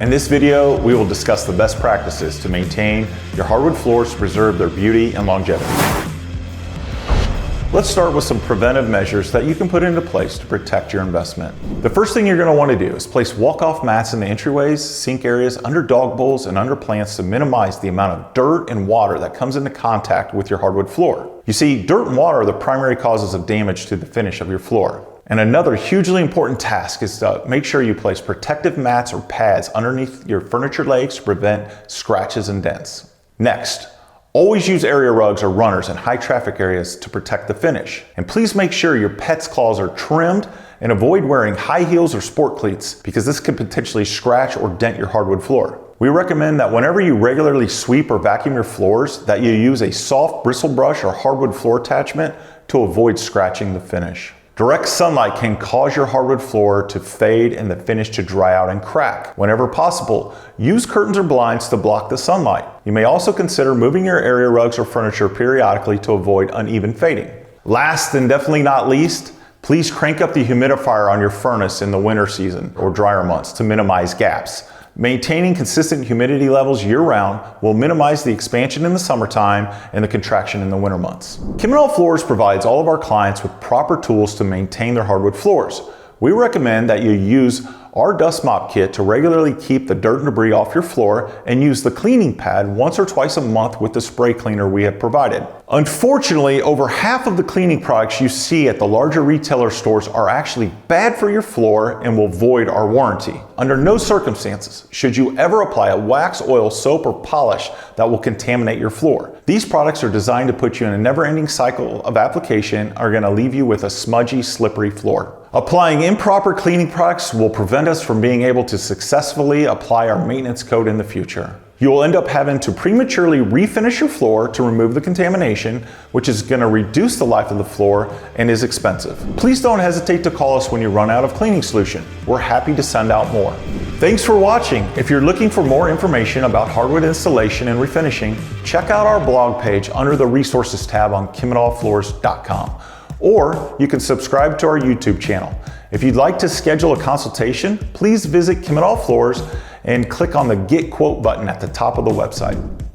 In this video, we will discuss the best practices to maintain your hardwood floors to preserve their beauty and longevity. Let's start with some preventive measures that you can put into place to protect your investment. The first thing you're going to want to do is place walk-off mats in the entryways, sink areas, under dog bowls, and under plants to minimize the amount of dirt and water that comes into contact with your hardwood floor. You see, dirt and water are the primary causes of damage to the finish of your floor. And another hugely important task is to make sure you place protective mats or pads underneath your furniture legs to prevent scratches and dents. Next, always use area rugs or runners in high traffic areas to protect the finish. And please make sure your pet's claws are trimmed and avoid wearing high heels or sport cleats because this could potentially scratch or dent your hardwood floor. We recommend that whenever you regularly sweep or vacuum your floors, that you use a soft bristle brush or hardwood floor attachment to avoid scratching the finish. Direct sunlight can cause your hardwood floor to fade and the finish to dry out and crack. Whenever possible, use curtains or blinds to block the sunlight. You may also consider moving your area rugs or furniture periodically to avoid uneven fading. Last and definitely not least, please crank up the humidifier on your furnace in the winter season or drier months to minimize gaps. Maintaining consistent humidity levels year-round will minimize the expansion in the summertime and the contraction in the winter months. Kimminau Floors provides all of our clients with proper tools to maintain their hardwood floors. We recommend that you use our dust mop kit to regularly keep the dirt and debris off your floor and use the cleaning pad once or twice a month with the spray cleaner we have provided. Unfortunately, over half of the cleaning products you see at the larger retailer stores are actually bad for your floor and will void our warranty. Under no circumstances should you ever apply a wax, oil, soap, or polish that will contaminate your floor. These products are designed to put you in a never-ending cycle of application and are going to leave you with a smudgy, slippery floor. Applying improper cleaning products will prevent us from being able to successfully apply our maintenance code in the future. You will end up having to prematurely refinish your floor to remove the contamination, which is going to reduce the life of the floor and is expensive. Please don't hesitate to call us when you run out of cleaning solution. We're happy to send out more. Thanks for watching. If you're looking for more information about hardwood installation and refinishing, check out our blog page under the resources tab on KimminauFloors.com. Or you can subscribe to our YouTube channel. If you'd like to schedule a consultation, please visit Kimminau Floors and click on the Get Quote button at the top of the website.